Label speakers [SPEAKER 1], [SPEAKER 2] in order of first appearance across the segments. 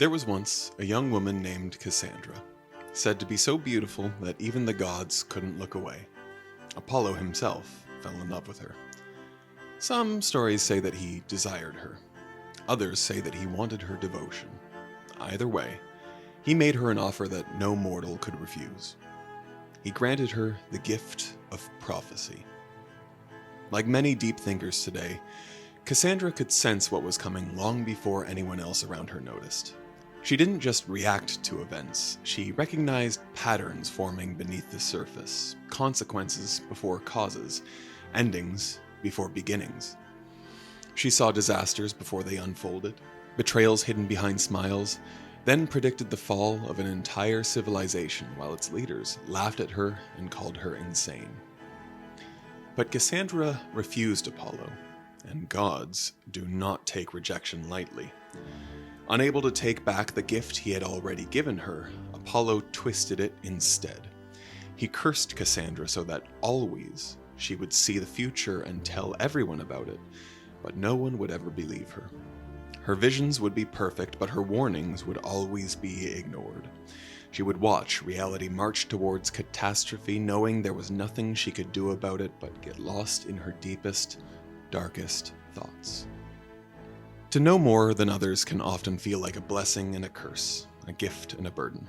[SPEAKER 1] There was once a young woman named Cassandra, said to be so beautiful that even the gods couldn't look away. Apollo himself fell in love with her. Some stories say that he desired her. Others say that he wanted her devotion. Either way, he made her an offer that no mortal could refuse. He granted her the gift of prophecy. Like many deep thinkers today, Cassandra could sense what was coming long before anyone else around her noticed. She didn't just react to events, she recognized patterns forming beneath the surface, consequences before causes, endings before beginnings. She saw disasters before they unfolded, betrayals hidden behind smiles, then predicted the fall of an entire civilization while its leaders laughed at her and called her insane. But Cassandra refused Apollo, and gods do not take rejection lightly. Unable to take back the gift he had already given her, Apollo twisted it instead. He cursed Cassandra so that always she would see the future and tell everyone about it, but no one would ever believe her. Her visions would be perfect, but her warnings would always be ignored. She would watch reality march towards catastrophe, knowing there was nothing she could do about it but get lost in her deepest, darkest thoughts. To know more than others can often feel like a blessing and a curse, a gift and a burden.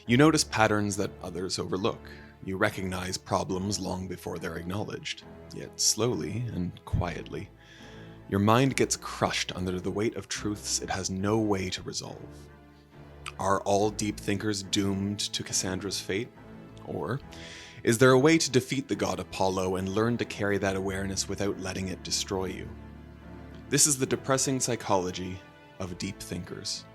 [SPEAKER 1] You notice patterns that others overlook. You recognize problems long before they're acknowledged. Yet slowly and quietly, your mind gets crushed under the weight of truths it has no way to resolve. Are all deep thinkers doomed to Cassandra's fate? Or is there a way to defeat the god Apollo and learn to carry that awareness without letting it destroy you? This is the depressing psychology of deep thinkers.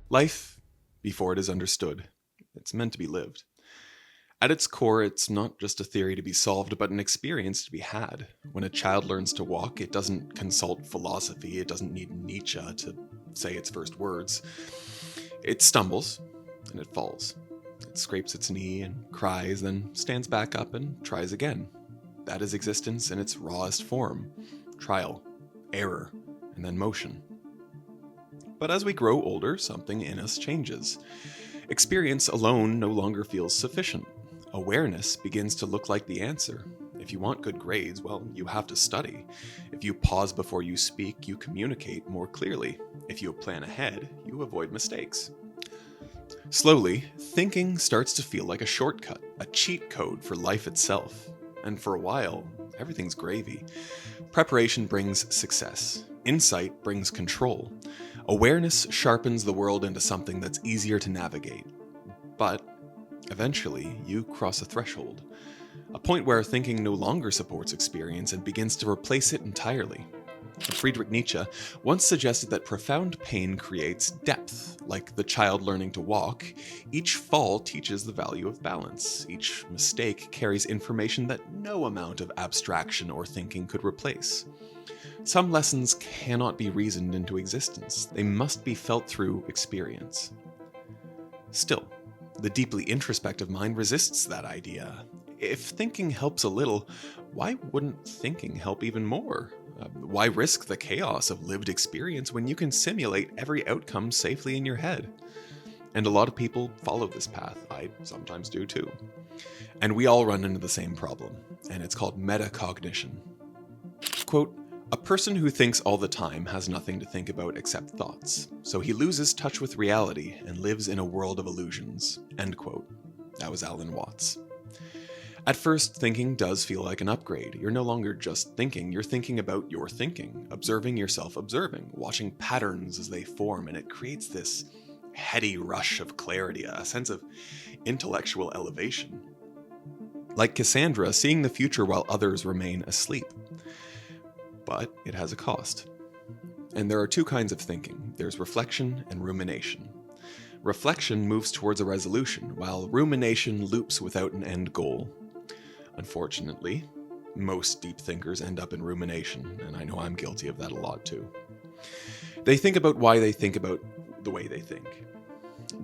[SPEAKER 1] Life, before it is understood, it's meant to be lived. At its core, it's not just a theory to be solved, but an experience to be had. When a child learns to walk, it doesn't consult philosophy, it doesn't need Nietzsche to say its first words. It stumbles, and it falls. It scrapes its knee and cries, then stands back up and tries again. That is existence in its rawest form. Trial, error, and then motion. But as we grow older, something in us changes. Experience alone no longer feels sufficient. Awareness begins to look like the answer. If you want good grades, well, you have to study. If you pause before you speak, you communicate more clearly. If you plan ahead, you avoid mistakes. Slowly, thinking starts to feel like a shortcut, a cheat code for life itself. And for a while, everything's gravy. Preparation brings success. Insight brings control. Awareness sharpens the world into something that's easier to navigate. But eventually, you cross a threshold. A point where thinking no longer supports experience and begins to replace it entirely. Friedrich Nietzsche once suggested that profound pain creates depth. Like the child learning to walk, each fall teaches the value of balance. Each mistake carries information that no amount of abstraction or thinking could replace. Some lessons cannot be reasoned into existence. They must be felt through experience. Still, the deeply introspective mind resists that idea. If thinking helps a little, why wouldn't thinking help even more? Why risk the chaos of lived experience when you can simulate every outcome safely in your head? And a lot of people follow this path. I sometimes do too. And we all run into the same problem, and it's called metacognition. Quote, "A person who thinks all the time has nothing to think about except thoughts, so he loses touch with reality and lives in a world of illusions." End quote. That was Alan Watts. At first, thinking does feel like an upgrade. You're no longer just thinking, you're thinking about your thinking, observing yourself observing, watching patterns as they form, and it creates this heady rush of clarity, a sense of intellectual elevation. Like Cassandra, seeing the future while others remain asleep. But it has a cost. And there are two kinds of thinking. There's reflection and rumination. Reflection moves towards a resolution, while rumination loops without an end goal. Unfortunately, most deep thinkers end up in rumination, and I know I'm guilty of that a lot too. They think about why they think about the way they think,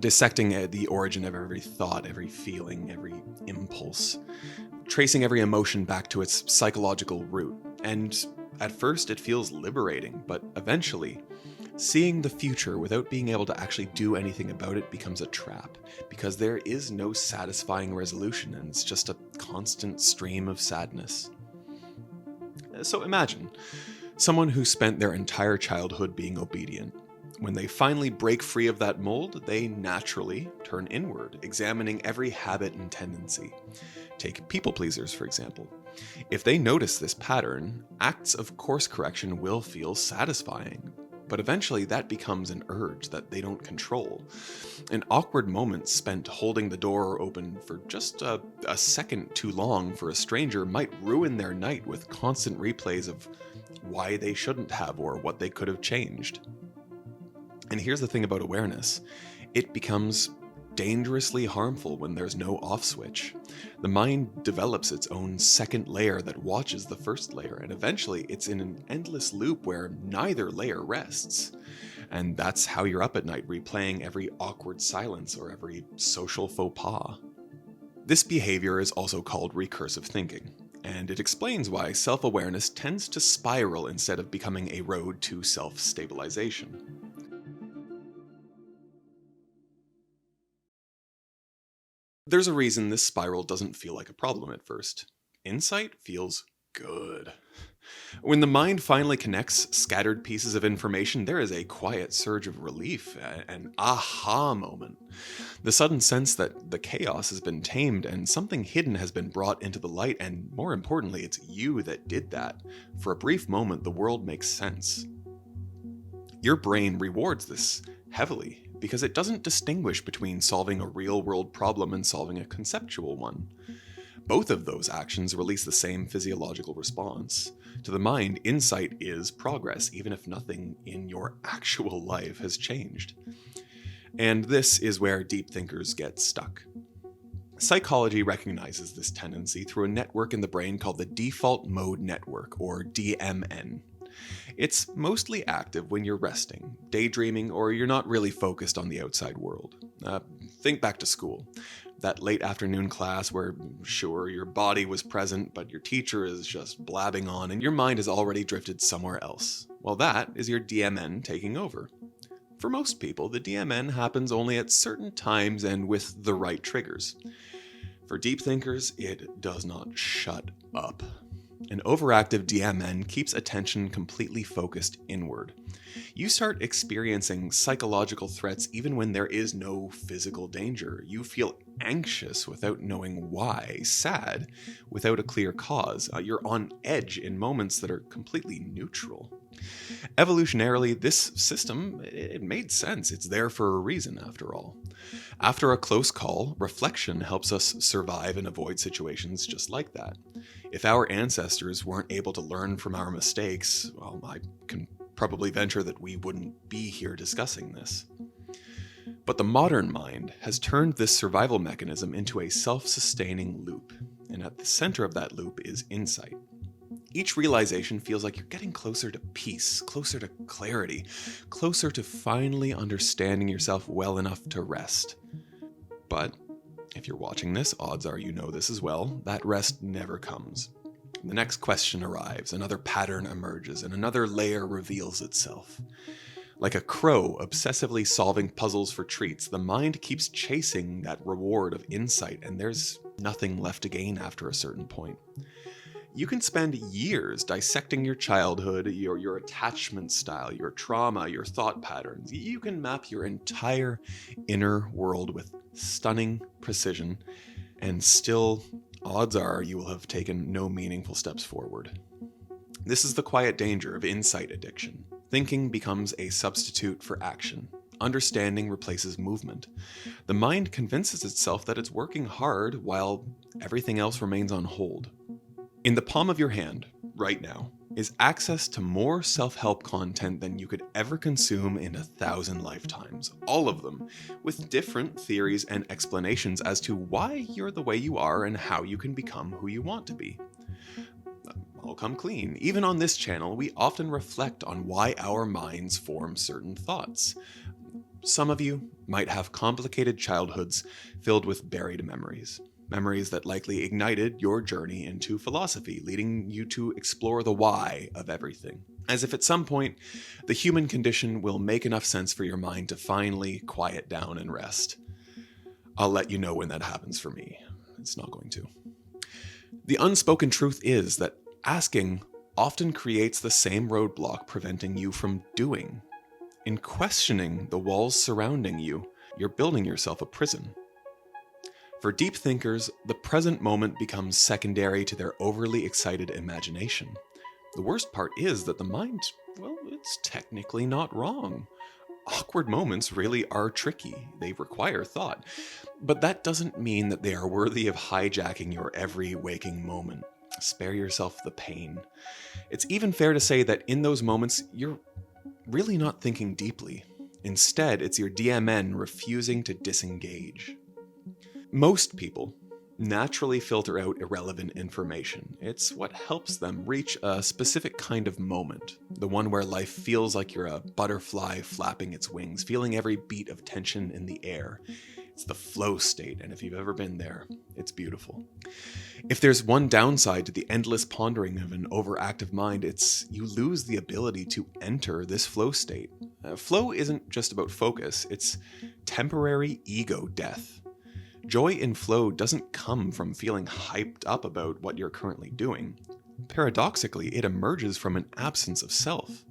[SPEAKER 1] dissecting the origin of every thought, every feeling, every impulse, tracing every emotion back to its psychological root. And at first it feels liberating, but eventually, seeing the future without being able to actually do anything about it becomes a trap, because there is no satisfying resolution and it's just a constant stream of sadness. So imagine someone who spent their entire childhood being obedient. When they finally break free of that mold, they naturally turn inward, examining every habit and tendency. Take people pleasers, for example. If they notice this pattern, acts of course correction will feel satisfying. But eventually that becomes an urge that they don't control. An awkward moment spent holding the door open for just a second too long for a stranger might ruin their night with constant replays of why they shouldn't have or what they could have changed. And here's the thing about awareness. It becomes dangerously harmful when there's no off switch. The mind develops its own second layer that watches the first layer, and eventually it's in an endless loop where neither layer rests. And that's how you're up at night, replaying every awkward silence or every social faux pas. This behavior is also called recursive thinking, and it explains why self-awareness tends to spiral instead of becoming a road to self-stabilization. There's a reason this spiral doesn't feel like a problem at first. Insight feels good. When the mind finally connects scattered pieces of information, there is a quiet surge of relief, an aha moment. The sudden sense that the chaos has been tamed and something hidden has been brought into the light, and more importantly, it's you that did that. For a brief moment, the world makes sense. Your brain rewards this heavily, because it doesn't distinguish between solving a real-world problem and solving a conceptual one. Both of those actions release the same physiological response. To the mind, insight is progress, even if nothing in your actual life has changed. And this is where deep thinkers get stuck. Psychology recognizes this tendency through a network in the brain called the default mode network, or DMN. It's mostly active when you're resting, daydreaming, or you're not really focused on the outside world. Think back to school. That late afternoon class where, sure, your body was present, but your teacher is just blabbing on and your mind has already drifted somewhere else. Well, that is your DMN taking over. For most people, the DMN happens only at certain times and with the right triggers. For deep thinkers, it does not shut up. An overactive DMN keeps attention completely focused inward. You start experiencing psychological threats even when there is no physical danger. You feel anxious without knowing why, sad without a clear cause. You're on edge in moments that are completely neutral. Evolutionarily, this system, it made sense. It's there for a reason, after all. After a close call, reflection helps us survive and avoid situations just like that. If our ancestors weren't able to learn from our mistakes, well, I can probably venture that we wouldn't be here discussing this. But the modern mind has turned this survival mechanism into a self-sustaining loop, and at the center of that loop is insight. Each realization feels like you're getting closer to peace, closer to clarity, closer to finally understanding yourself well enough to rest. But if you're watching this, odds are you know this as well, that rest never comes. The next question arrives, another pattern emerges, and another layer reveals itself. Like a crow obsessively solving puzzles for treats, the mind keeps chasing that reward of insight, and there's nothing left to gain after a certain point. You can spend years dissecting your childhood, your attachment style, your trauma, your thought patterns. You can map your entire inner world with stunning precision, and still, odds are you will have taken no meaningful steps forward. This is the quiet danger of insight addiction. Thinking becomes a substitute for action. Understanding replaces movement. The mind convinces itself that it's working hard while everything else remains on hold. In the palm of your hand, right now, is access to more self-help content than you could ever consume in 1,000 lifetimes. All of them, with different theories and explanations as to why you're the way you are and how you can become who you want to be. I'll come clean. Even on this channel, we often reflect on why our minds form certain thoughts. Some of you might have complicated childhoods filled with buried memories. memories that likely ignited your journey into philosophy, leading you to explore the why of everything. As if at some point, the human condition will make enough sense for your mind to finally quiet down and rest. I'll let you know when that happens for me. It's not going to. The unspoken truth is that asking often creates the same roadblock preventing you from doing. In questioning the walls surrounding you, you're building yourself a prison. For deep thinkers, the present moment becomes secondary to their overly excited imagination. The worst part is that the mind, well, it's technically not wrong. Awkward moments really are tricky. They require thought. But that doesn't mean that they are worthy of hijacking your every waking moment. Spare yourself the pain. It's even fair to say that in those moments, you're really not thinking deeply. Instead, it's your DMN refusing to disengage. Most people naturally filter out irrelevant information. It's what helps them reach a specific kind of moment, the one where life feels like you're a butterfly flapping its wings, feeling every beat of tension in the air. It's the flow state, and if you've ever been there, it's beautiful. If there's one downside to the endless pondering of an overactive mind, it's you lose the ability to enter this flow state. Flow isn't just about focus, it's temporary ego death. Joy in flow doesn't come from feeling hyped up about what you're currently doing. Paradoxically, it emerges from an absence of self.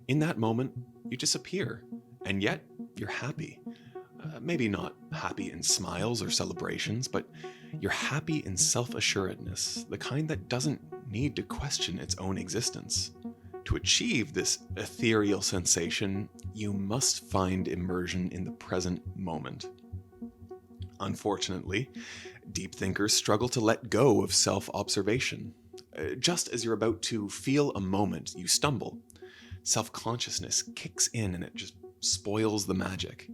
[SPEAKER 1] In that moment, you disappear, and yet you're happy. Maybe not happy in smiles or celebrations, but you're happy in self-assuredness, the kind that doesn't need to question its own existence. To achieve this ethereal sensation, you must find immersion in the present moment. Unfortunately, deep thinkers struggle to let go of self-observation. Just as you're about to feel a moment, you stumble. Self-consciousness kicks in and it just spoils the magic.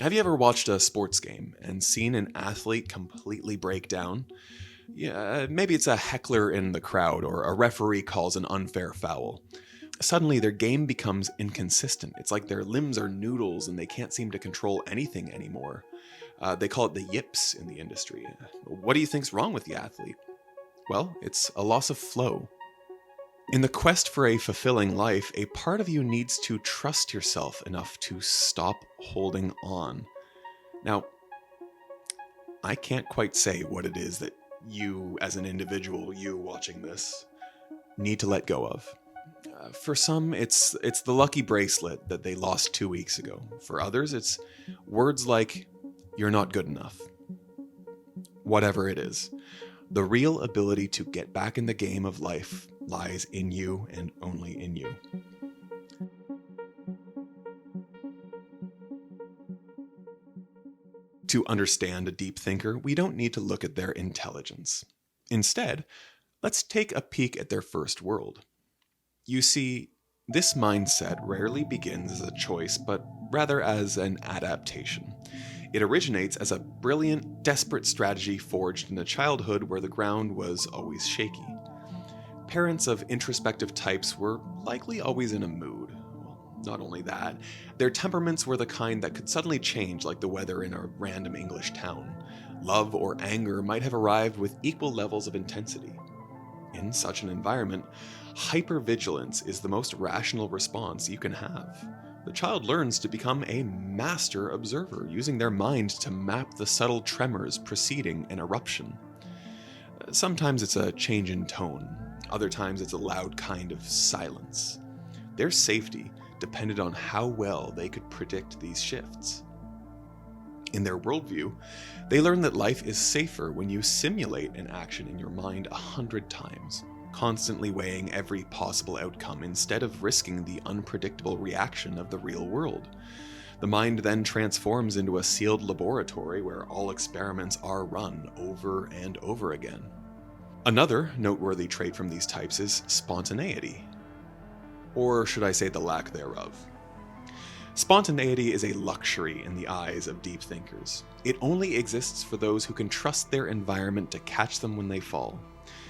[SPEAKER 1] Have you ever watched a sports game and seen an athlete completely break down? Yeah, maybe it's a heckler in the crowd or a referee calls an unfair foul. Suddenly their game becomes inconsistent. It's like their limbs are noodles and they can't seem to control anything anymore. They call it the yips in the industry. What do you think's wrong with the athlete? Well, it's a loss of flow. In the quest for a fulfilling life, a part of you needs to trust yourself enough to stop holding on. Now, I can't quite say what it is that you, as an individual, you watching this, need to let go of. For some, it's the lucky bracelet that they lost 2 weeks ago. For others, it's words like, "You're not good enough." Whatever it is, the real ability to get back in the game of life lies in you and only in you. To understand a deep thinker, we don't need to look at their intelligence. Instead, let's take a peek at their first world. You see, this mindset rarely begins as a choice, but rather as an adaptation. It originates as a brilliant, desperate strategy forged in a childhood where the ground was always shaky. Parents of introspective types were likely always in a mood. Well, not only that, their temperaments were the kind that could suddenly change like the weather in a random English town. Love or anger might have arrived with equal levels of intensity. In such an environment, hypervigilance is the most rational response you can have. The child learns to become a master observer, using their mind to map the subtle tremors preceding an eruption. Sometimes it's a change in tone, other times it's a loud kind of silence. Their safety depended on how well they could predict these shifts. In their worldview, they learn that life is safer when you simulate an action in your mind 100 times, constantly weighing every possible outcome instead of risking the unpredictable reaction of the real world. The mind then transforms into a sealed laboratory where all experiments are run over and over again. Another noteworthy trait from these types is spontaneity. Or should I say the lack thereof. Spontaneity is a luxury in the eyes of deep thinkers. It only exists for those who can trust their environment to catch them when they fall.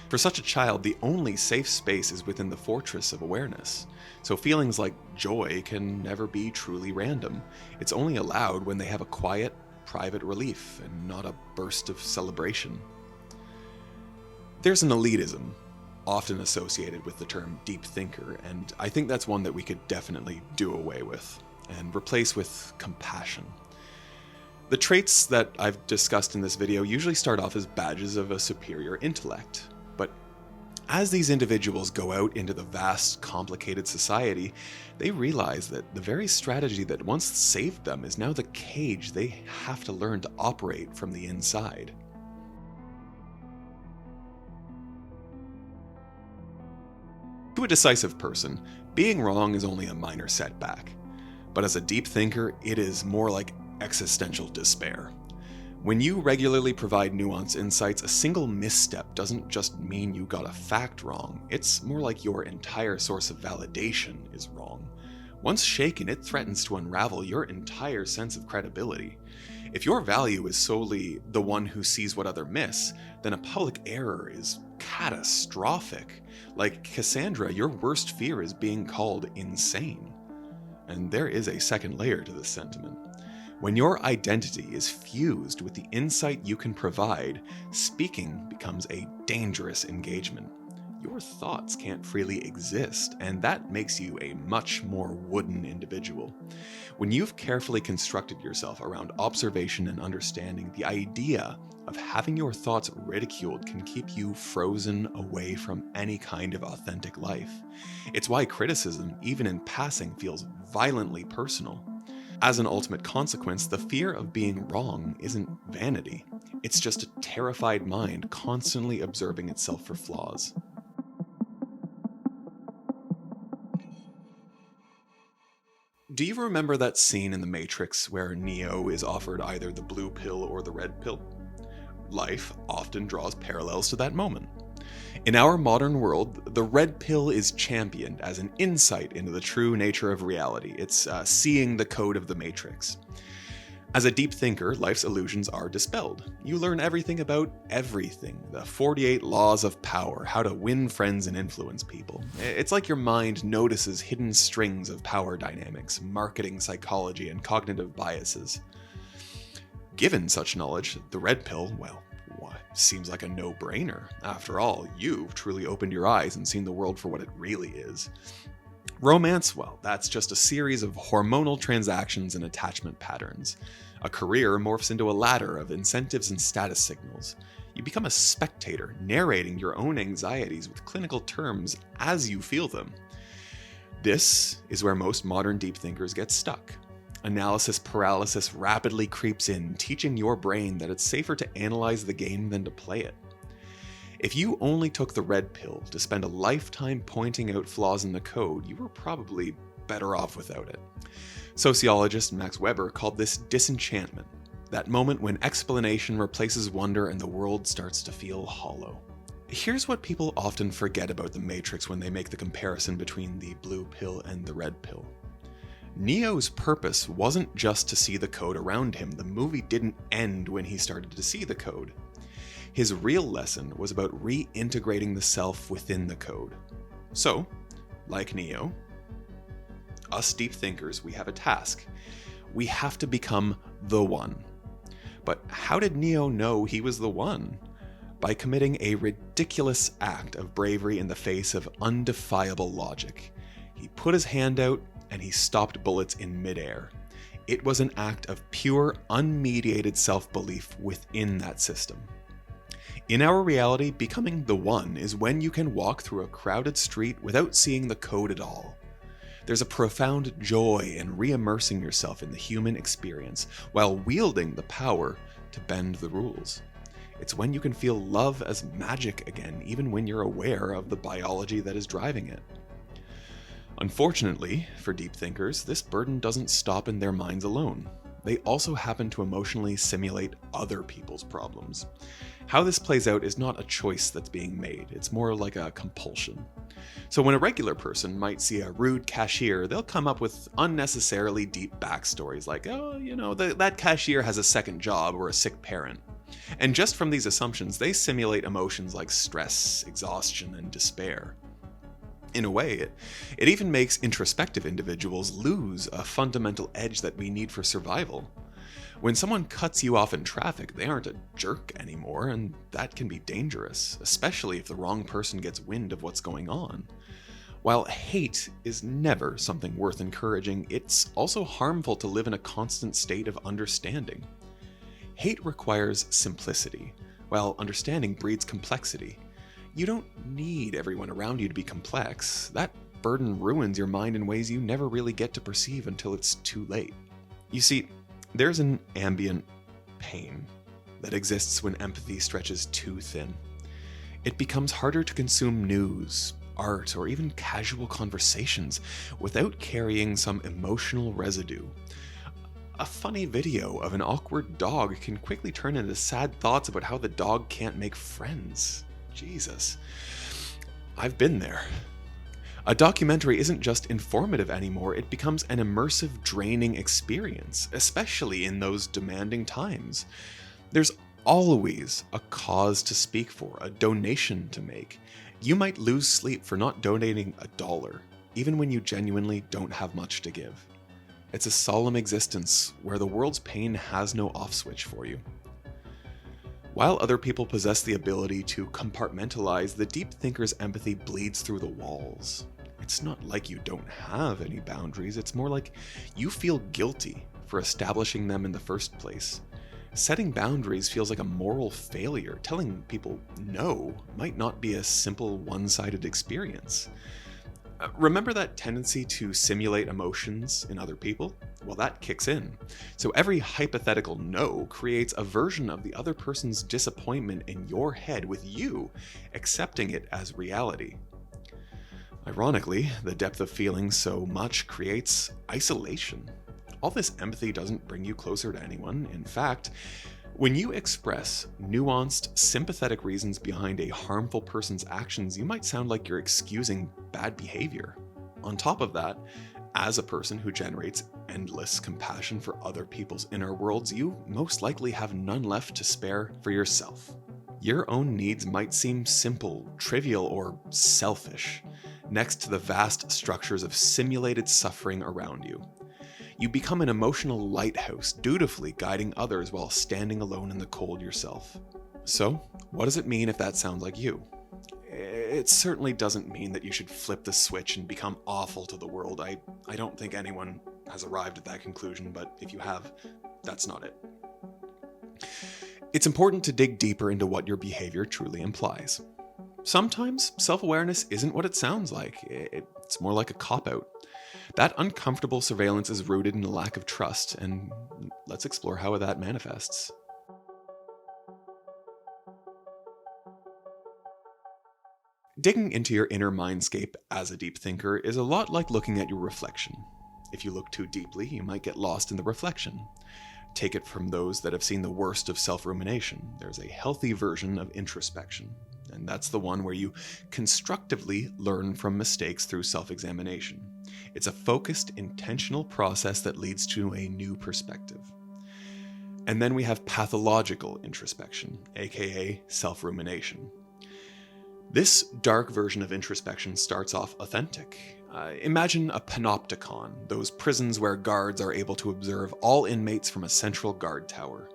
[SPEAKER 1] For such a child, the only safe space is within the fortress of awareness. So feelings like joy can never be truly random. It's only allowed when they have a quiet, private relief and not a burst of celebration. There's an elitism often associated with the term deep thinker, and I think that's one that we could definitely do away with and replace with compassion. The traits that I've discussed in this video usually start off as badges of a superior intellect, but as these individuals go out into the vast, complicated society, they realize that the very strategy that once saved them is now the cage they have to learn to operate from the inside. To a decisive person, being wrong is only a minor setback, but as a deep thinker, it is more like existential despair. When you regularly provide nuanced insights, a single misstep doesn't just mean you got a fact wrong, it's more like your entire source of validation is wrong. Once shaken, it threatens to unravel your entire sense of credibility. If your value is solely the one who sees what others miss, then a public error is catastrophic. Like Cassandra, your worst fear is being called insane. And there is a second layer to this sentiment. When your identity is fused with the insight you can provide, speaking becomes a dangerous engagement. Your thoughts can't freely exist, and that makes you a much more wooden individual. When you've carefully constructed yourself around observation and understanding, the idea of having your thoughts ridiculed can keep you frozen away from any kind of authentic life. It's why criticism, even in passing, feels violently personal. As an ultimate consequence, the fear of being wrong isn't vanity. It's just a terrified mind constantly observing itself for flaws. Do you remember that scene in The Matrix where Neo is offered either the blue pill or the red pill? Life often draws parallels to that moment. In our modern world, the red pill is championed as an insight into the true nature of reality. It's seeing the code of the Matrix. As a deep thinker, life's illusions are dispelled. You learn everything about everything, the 48 laws of power, how to win friends and influence people. It's like your mind notices hidden strings of power dynamics, marketing psychology, and cognitive biases. Given such knowledge, the red pill, well, seems like a no-brainer. After all, you've truly opened your eyes and seen the world for what it really is. Romance, well, that's just a series of hormonal transactions and attachment patterns. A career morphs into a ladder of incentives and status signals. You become a spectator, narrating your own anxieties with clinical terms as you feel them. This is where most modern deep thinkers get stuck. Analysis paralysis rapidly creeps in, teaching your brain that it's safer to analyze the game than to play it. If you only took the red pill to spend a lifetime pointing out flaws in the code, you were probably better off without it. Sociologist Max Weber called this disenchantment, that moment when explanation replaces wonder and the world starts to feel hollow. Here's what people often forget about the Matrix when they make the comparison between the blue pill and the red pill. Neo's purpose wasn't just to see the code around him. The movie didn't end when he started to see the code. His real lesson was about reintegrating the self within the code. So, like Neo, us deep thinkers, we have a task. We have to become the one. But how did Neo know he was the one? By committing a ridiculous act of bravery in the face of undefiable logic. He put his hand out and he stopped bullets in midair. It was an act of pure, unmediated self-belief within that system. In our reality, becoming the one is when you can walk through a crowded street without seeing the code at all. There's a profound joy in re-immersing yourself in the human experience while wielding the power to bend the rules. It's when you can feel love as magic again, even when you're aware of the biology that is driving it. Unfortunately, for deep thinkers, this burden doesn't stop in their minds alone. They also happen to emotionally simulate other people's problems. How this plays out is not a choice that's being made, it's more like a compulsion. So when a regular person might see a rude cashier, they'll come up with unnecessarily deep backstories like, that cashier has a second job or a sick parent. And just from these assumptions, they simulate emotions like stress, exhaustion, and despair. In a way, it even makes introspective individuals lose a fundamental edge that we need for survival. When someone cuts you off in traffic, they aren't a jerk anymore, and that can be dangerous, especially if the wrong person gets wind of what's going on. While hate is never something worth encouraging, it's also harmful to live in a constant state of understanding. Hate requires simplicity, while understanding breeds complexity. You don't need everyone around you to be complex. That burden ruins your mind in ways you never really get to perceive until it's too late. You see, there's an ambient pain that exists when empathy stretches too thin. It becomes harder to consume news, art, or even casual conversations without carrying some emotional residue. A funny video of an awkward dog can quickly turn into sad thoughts about how the dog can't make friends. Jesus. I've been there. A documentary isn't just informative anymore, it becomes an immersive, draining experience, especially in those demanding times. There's always a cause to speak for, a donation to make. You might lose sleep for not donating $1, even when you genuinely don't have much to give. It's a solemn existence where the world's pain has no off switch for you. While other people possess the ability to compartmentalize, the deep thinker's empathy bleeds through the walls. It's not like you don't have any boundaries, it's more like you feel guilty for establishing them in the first place. Setting boundaries feels like a moral failure. Telling people no might not be a simple one-sided experience. Remember that tendency to simulate emotions in other people? Well, that kicks in. So every hypothetical no creates a version of the other person's disappointment in your head, with you accepting it as reality. Ironically, the depth of feeling so much creates isolation. All this empathy doesn't bring you closer to anyone. In fact, when you express nuanced, sympathetic reasons behind a harmful person's actions, you might sound like you're excusing bad behavior. On top of that, as a person who generates endless compassion for other people's inner worlds, you most likely have none left to spare for yourself. Your own needs might seem simple, trivial, or selfish, next to the vast structures of simulated suffering around you. You become an emotional lighthouse, dutifully guiding others while standing alone in the cold yourself. So, what does it mean if that sounds like you? It certainly doesn't mean that you should flip the switch and become awful to the world. I don't think anyone has arrived at that conclusion, but if you have, that's not it. It's important to dig deeper into what your behavior truly implies. Sometimes self-awareness isn't what it sounds like. It's more like a cop-out. That uncomfortable surveillance is rooted in a lack of trust, and let's explore how that manifests. Digging into your inner mindscape as a deep thinker is a lot like looking at your reflection. If you look too deeply, you might get lost in the reflection. Take it from those that have seen the worst of self-rumination. There's a healthy version of introspection, and that's the one where you constructively learn from mistakes through self-examination. It's a focused, intentional process that leads to a new perspective. And then we have pathological introspection, aka self-rumination. This dark version of introspection starts off authentic. Imagine a panopticon, those prisons where guards are able to observe all inmates from a central guard tower.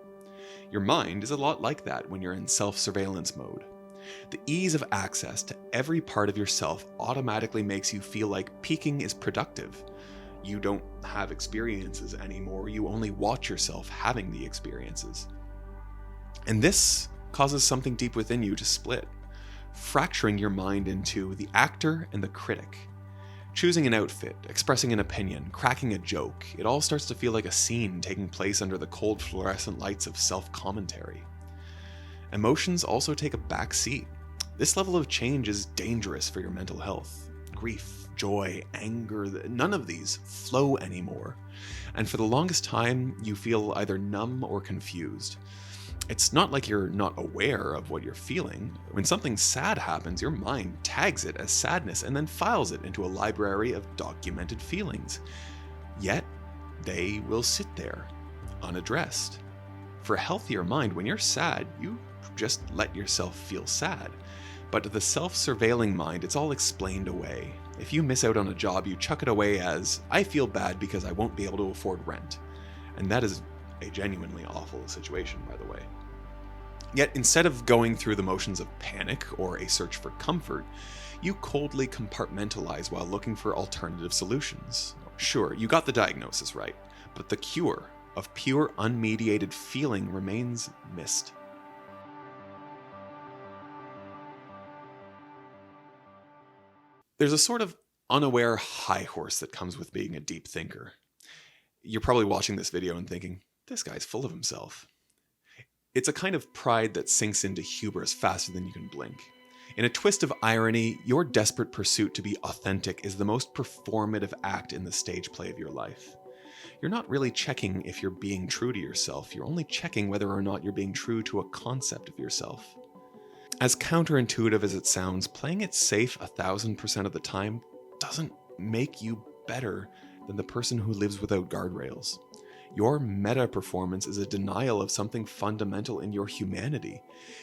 [SPEAKER 1] Your mind is a lot like that when you're in self-surveillance mode. The ease of access to every part of yourself automatically makes you feel like peaking is productive. You don't have experiences anymore, you only watch yourself having the experiences. And this causes something deep within you to split, fracturing your mind into the actor and the critic. Choosing an outfit, expressing an opinion, cracking a joke, it all starts to feel like a scene taking place under the cold fluorescent lights of self-commentary. Emotions also take a back seat. This level of change is dangerous for your mental health. Grief, joy, anger, none of these flow anymore. And for the longest time, you feel either numb or confused. It's not like you're not aware of what you're feeling. When something sad happens, your mind tags it as sadness and then files it into a library of documented feelings. Yet, they will sit there, unaddressed. For a healthier mind, when you're sad, you just let yourself feel sad. But to the self-surveilling mind, it's all explained away. If you miss out on a job, you chuck it away as, I feel bad because I won't be able to afford rent. And that is A genuinely awful situation, by the way. Yet instead of going through the motions of panic or a search for comfort, you coldly compartmentalize while looking for alternative solutions. Sure, you got the diagnosis right, but the cure of pure unmediated feeling remains missed. There's a sort of unaware high horse that comes with being a deep thinker. You're probably watching this video and thinking, this guy's full of himself. It's a kind of pride that sinks into hubris faster than you can blink. In a twist of irony, your desperate pursuit to be authentic is the most performative act in the stage play of your life. You're not really checking if you're being true to yourself, you're only checking whether or not you're being true to a concept of yourself. As counterintuitive as it sounds, playing it safe 1,000% of the time doesn't make you better than the person who lives without guardrails. Your meta-performance is a denial of something fundamental in your humanity.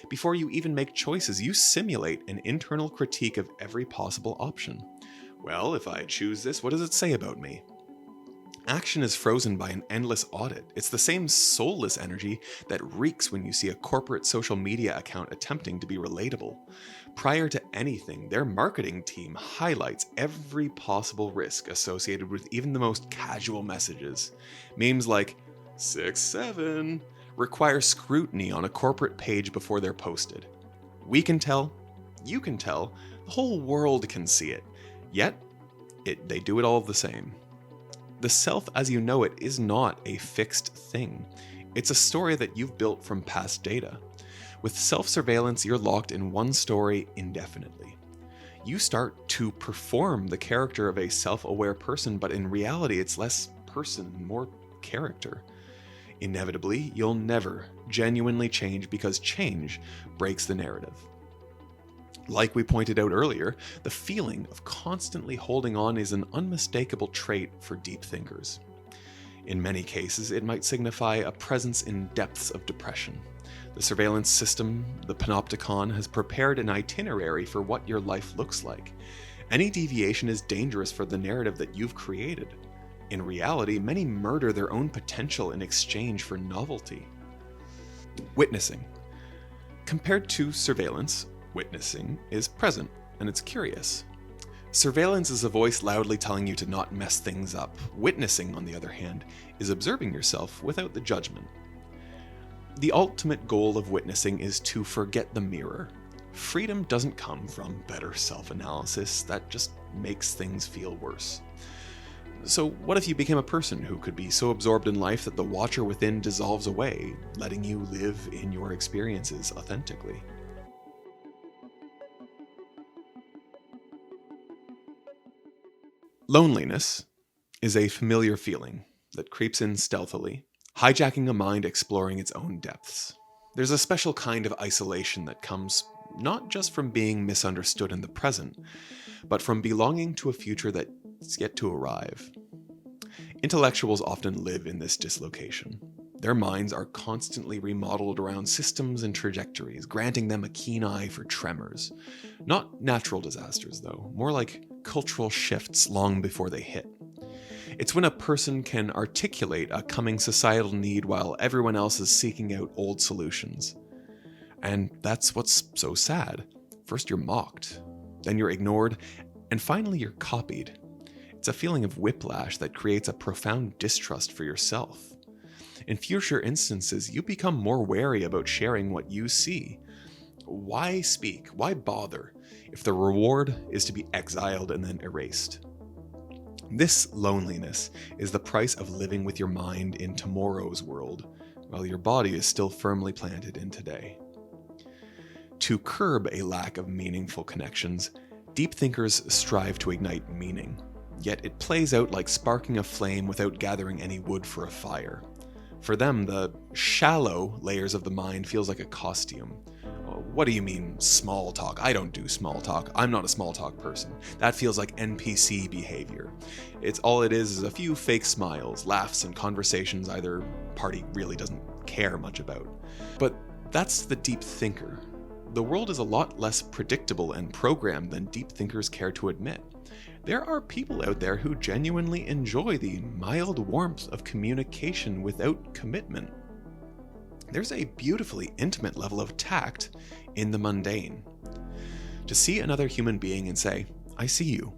[SPEAKER 1] Before you even make choices, you simulate an internal critique of every possible option. Well, if I choose this, what does it say about me? Action is frozen by an endless audit. It's the same soulless energy that reeks when you see a corporate social media account attempting to be relatable. Prior to anything, their marketing team highlights every possible risk associated with even the most casual messages. Memes like 6'7" require scrutiny on a corporate page before they're posted. We can tell, you can tell, the whole world can see it. Yet, they do it all the same. The self as you know it is not a fixed thing. It's a story that you've built from past data. With self-surveillance, you're locked in one story indefinitely. You start to perform the character of a self-aware person, but in reality, it's less person and more character. Inevitably, you'll never genuinely change because change breaks the narrative. Like we pointed out earlier, the feeling of constantly holding on is an unmistakable trait for deep thinkers. In many cases, it might signify a presence in depths of depression. The surveillance system, the panopticon, has prepared an itinerary for what your life looks like. Any deviation is dangerous for the narrative that you've created. In reality, many murder their own potential in exchange for novelty. Witnessing. Compared to surveillance, witnessing is present, and it's curious. Surveillance is a voice loudly telling you to not mess things up. Witnessing, on the other hand, is observing yourself without the judgment. The ultimate goal of witnessing is to forget the mirror. Freedom doesn't come from better self-analysis, that just makes things feel worse. So what if you became a person who could be so absorbed in life that the watcher within dissolves away, letting you live in your experiences authentically? Loneliness is a familiar feeling that creeps in stealthily, hijacking a mind exploring its own depths. There's a special kind of isolation that comes not just from being misunderstood in the present, but from belonging to a future that's yet to arrive. Intellectuals often live in this dislocation. Their minds are constantly remodeled around systems and trajectories, granting them a keen eye for tremors. Not natural disasters, though, more like cultural shifts long before they hit. It's when a person can articulate a coming societal need while everyone else is seeking out old solutions. And that's what's so sad. First you're mocked, then you're ignored, and finally you're copied. It's a feeling of whiplash that creates a profound distrust for yourself. In future instances, you become more wary about sharing what you see. Why speak? Why bother if the reward is to be exiled and then erased? This loneliness is the price of living with your mind in tomorrow's world, while your body is still firmly planted in today. To curb a lack of meaningful connections, deep thinkers strive to ignite meaning, yet it plays out like sparking a flame without gathering any wood for a fire. For them, the shallow layers of the mind feels like a costume. What do you mean, small talk? I don't do small talk. I'm not a small talk person. That feels like NPC behavior. It's all it is a few fake smiles, laughs, and conversations either party really doesn't care much about. But that's the deep thinker. the world is a lot less predictable and programmed than deep thinkers care to admit. There are people out there who genuinely enjoy the mild warmth of communication without commitment. There's a beautifully intimate level of tact in the mundane. To see another human being and say, "I see you,"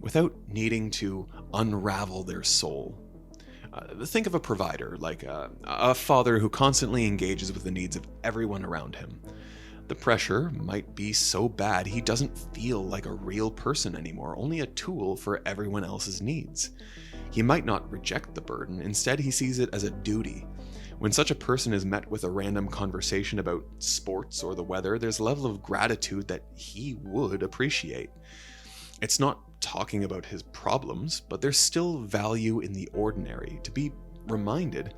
[SPEAKER 1] without needing to unravel their soul. Think of a provider, like a father who constantly engages with the needs of everyone around him. The pressure might be so bad he doesn't feel like a real person anymore, only a tool for everyone else's needs. He might not reject the burden, instead he sees it as a duty. When such a person is met with a random conversation about sports or the weather, there's a level of gratitude that he would appreciate. It's not talking about his problems, but there's still value in the ordinary, to be reminded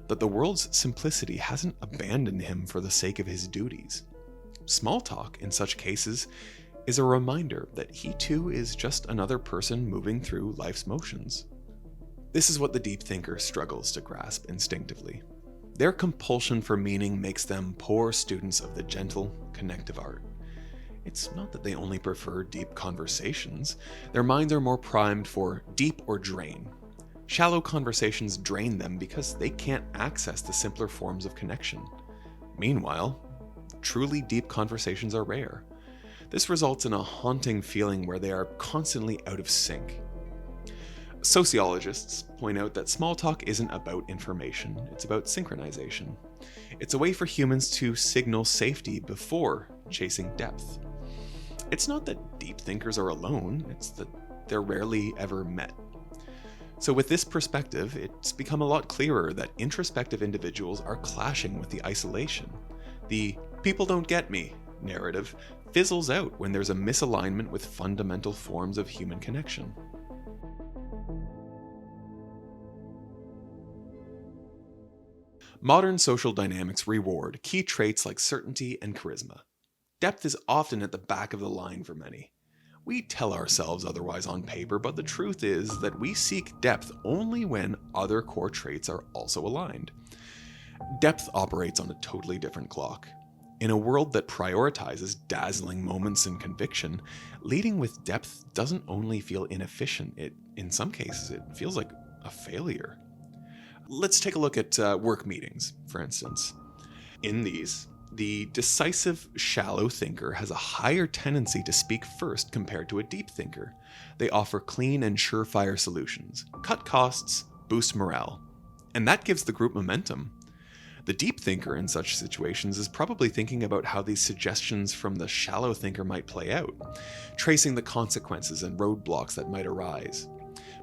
[SPEAKER 1] that the world's simplicity hasn't abandoned him for the sake of his duties. Small talk, in such cases, is a reminder that he too is just another person moving through life's motions. This is what the deep thinker struggles to grasp instinctively. Their compulsion for meaning makes them poor students of the gentle, connective art. It's not that they only prefer deep conversations. Their minds are more primed for deep or drain. Shallow conversations drain them because they can't access the simpler forms of connection. Meanwhile, truly deep conversations are rare. This results in a haunting feeling where they are constantly out of sync. Sociologists point out that small talk isn't about information, it's about synchronization. It's a way for humans to signal safety before chasing depth. It's not that deep thinkers are alone, it's that they're rarely ever met. So with this perspective, it's become a lot clearer that introspective individuals are clashing with the isolation. The "people don't get me" narrative fizzles out when there's a misalignment with fundamental forms of human connection. Modern social dynamics reward key traits like certainty and charisma. Depth is often at the back of the line for many. We tell ourselves otherwise on paper, but the truth is that we seek depth only when other core traits are also aligned. Depth operates on a totally different clock. In a world that prioritizes dazzling moments and conviction, leading with depth doesn't only feel inefficient, in some cases, it feels like a failure. Let's take a look at work meetings, for instance. In these, the decisive, shallow thinker has a higher tendency to speak first compared to a deep thinker. They offer clean and surefire solutions, cut costs, boost morale, and that gives the group momentum. The deep thinker in such situations is probably thinking about how these suggestions from the shallow thinker might play out, tracing the consequences and roadblocks that might arise.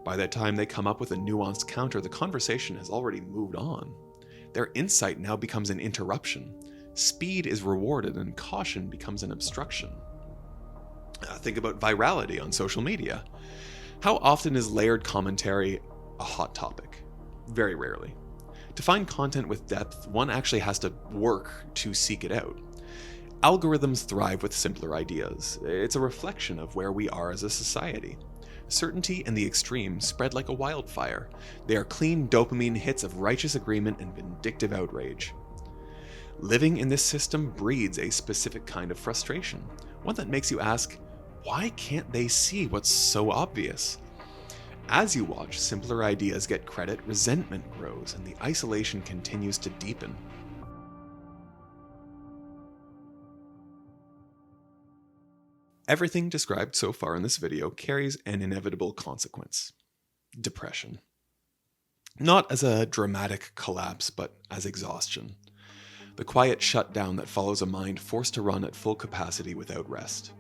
[SPEAKER 1] By the time they come up with a nuanced counter, the conversation has already moved on. Their insight now becomes an interruption. Speed is rewarded and caution becomes an obstruction. Think about virality on social media. How often is layered commentary a hot topic? Very rarely. To find content with depth, one actually has to work to seek it out. Algorithms thrive with simpler ideas. It's a reflection of where we are as a society. Certainty and the extreme spread like a wildfire. They are clean dopamine hits of righteous agreement and vindictive outrage. Living in this system breeds a specific kind of frustration, one that makes you ask, why can't they see what's so obvious? As you watch simpler ideas get credit, resentment grows and the isolation continues to deepen. Everything described so far in this video carries an inevitable consequence: depression. Not as a dramatic collapse, but as exhaustion. The quiet shutdown that follows a mind forced to run at full capacity without rest.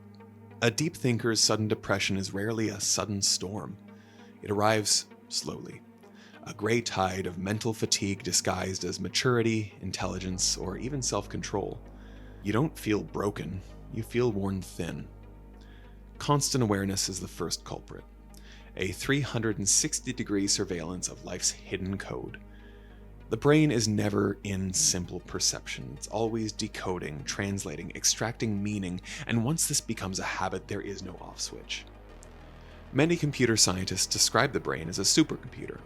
[SPEAKER 1] A deep thinker's sudden depression is rarely a sudden storm. It arrives slowly. A gray tide of mental fatigue disguised as maturity, intelligence, or even self-control. You don't feel broken, you feel worn thin. Constant awareness is the first culprit. A 360-degree surveillance of life's hidden code. The brain is never in simple perception. It's always decoding, translating, extracting meaning, and once this becomes a habit, there is no off switch. Many computer scientists describe the brain as a supercomputer.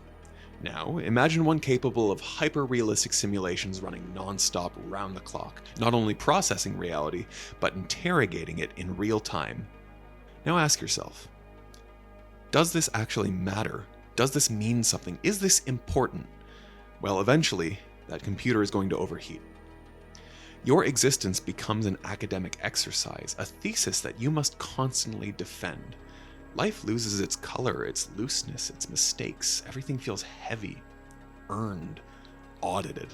[SPEAKER 1] Now, imagine one capable of hyper-realistic simulations running non-stop round the clock, not only processing reality, but interrogating it in real time. Now ask yourself, does this actually matter? Does this mean something? Is this important? Well, eventually, that computer is going to overheat. Your existence becomes an academic exercise, a thesis that you must constantly defend. Life loses its color, its looseness, its mistakes. Everything feels heavy, earned, audited.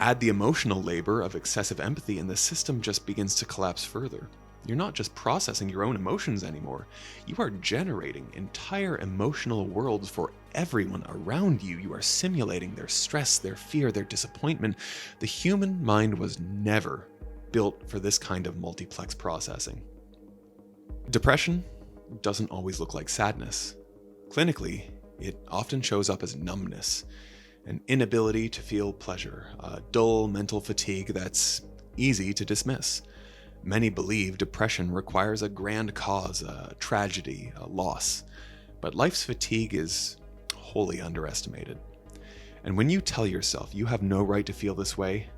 [SPEAKER 1] Add the emotional labor of excessive empathy and the system just begins to collapse further. You're not just processing your own emotions anymore. You are generating entire emotional worlds for everyone around you. You are simulating their stress, their fear, their disappointment. The human mind was never built for this kind of multiplex processing. Depression doesn't always look like sadness. Clinically, it often shows up as numbness, an inability to feel pleasure, a dull mental fatigue that's easy to dismiss. Many believe depression requires a grand cause, a tragedy, a loss, but life's fatigue is wholly underestimated. And when you tell yourself you have no right to feel this way,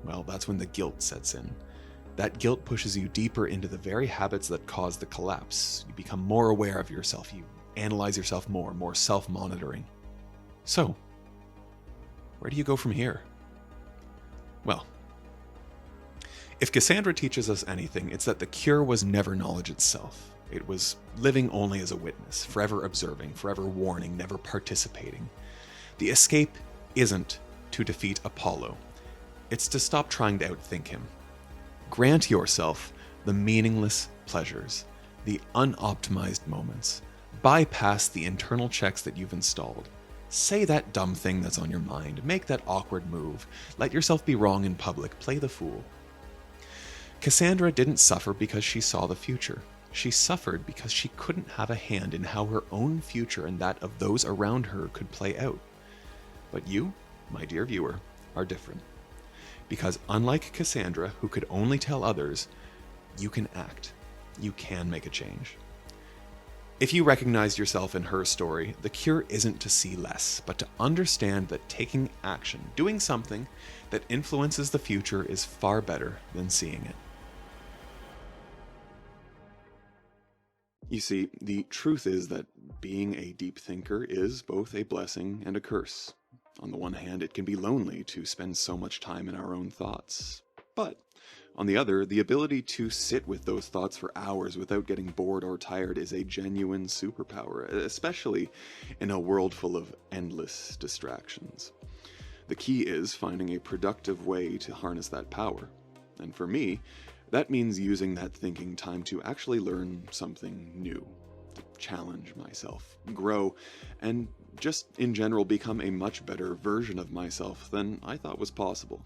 [SPEAKER 1] well, that's when the guilt sets in. That guilt pushes you deeper into the very habits that cause the collapse. You become more aware of yourself. You analyze yourself more self-monitoring. So, where do you go from here? Well, if Cassandra teaches us anything, it's that the cure was never knowledge itself. It was living only as a witness, forever observing, forever warning, never participating. The escape isn't to defeat Apollo. It's to stop trying to outthink him. Grant yourself the meaningless pleasures, the unoptimized moments. Bypass the internal checks that you've installed. Say that dumb thing that's on your mind. Make that awkward move. Let yourself be wrong in public. Play the fool. Cassandra didn't suffer because she saw the future. She suffered because she couldn't have a hand in how her own future and that of those around her could play out. But you, my dear viewer, are different. Because unlike Cassandra, who could only tell others, you can act. You can make a change. If you recognized yourself in her story, the cure isn't to see less, but to understand that taking action, doing something that influences the future is far better than seeing it. You see, the truth is that being a deep thinker is both a blessing and a curse. On the one hand, it can be lonely to spend so much time in our own thoughts. But on the other, the ability to sit with those thoughts for hours without getting bored or tired is a genuine superpower, especially in a world full of endless distractions. The key is finding a productive way to harness that power. And for me, that means using that thinking time to actually learn something new, to challenge myself, grow, and just in general become a much better version of myself than I thought was possible.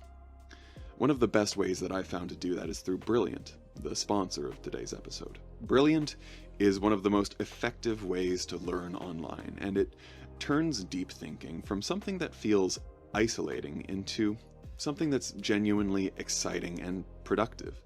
[SPEAKER 1] One of the best ways that I've found to do that is through Brilliant, the sponsor of today's episode. Brilliant is one of the most effective ways to learn online, and it turns deep thinking from something that feels isolating into something that's genuinely exciting and productive.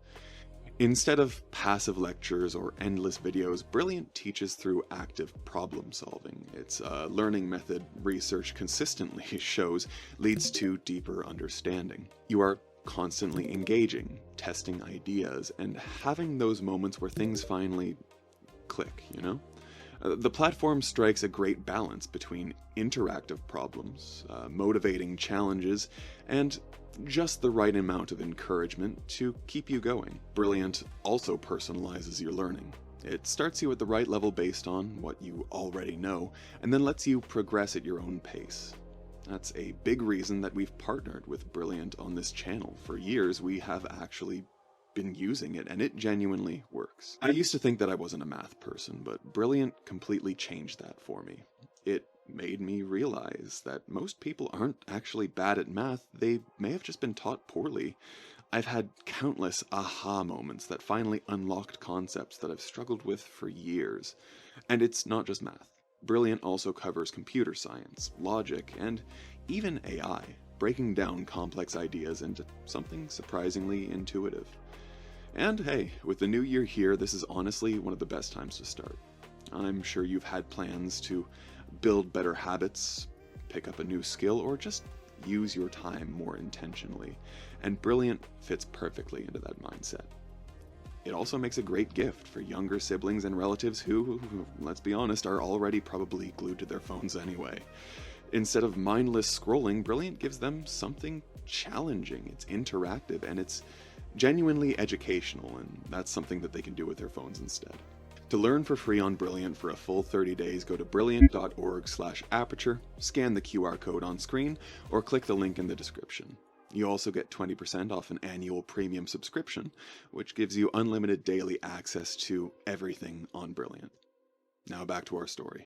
[SPEAKER 1] Instead of passive lectures or endless videos, Brilliant teaches through active problem solving. It's a learning method research consistently shows leads to deeper understanding. You are constantly engaging, testing ideas, and having those moments where things finally click, you know? The platform strikes a great balance between interactive problems, motivating challenges, and just the right amount of encouragement to keep you going. Brilliant also personalizes your learning. It starts you at the right level based on what you already know, and then lets you progress at your own pace. That's a big reason that we've partnered with Brilliant on this channel. For years, we have actually been using it, and it genuinely works. I used to think that I wasn't a math person, but Brilliant completely changed that for me. It made me realize that most people aren't actually bad at math, they may have just been taught poorly. I've had countless aha moments that finally unlocked concepts that I've struggled with for years. And it's not just math. Brilliant also covers computer science, logic, and even AI, breaking down complex ideas into something surprisingly intuitive. And hey, with the new year here, this is honestly one of the best times to start. I'm sure you've had plans to build better habits, pick up a new skill, or just use your time more intentionally. And Brilliant fits perfectly into that mindset. It also makes a great gift for younger siblings and relatives who, let's be honest, are already probably glued to their phones anyway. Instead of mindless scrolling, Brilliant gives them something challenging. It's interactive and it's genuinely educational, and that's something that they can do with their phones instead. To learn for free on Brilliant for a full 30 days, go to brilliant.org/aperture, scan the QR code on screen, or click the link in the description. You also get 20% off an annual premium subscription, which gives you unlimited daily access to everything on Brilliant. Now back to our story.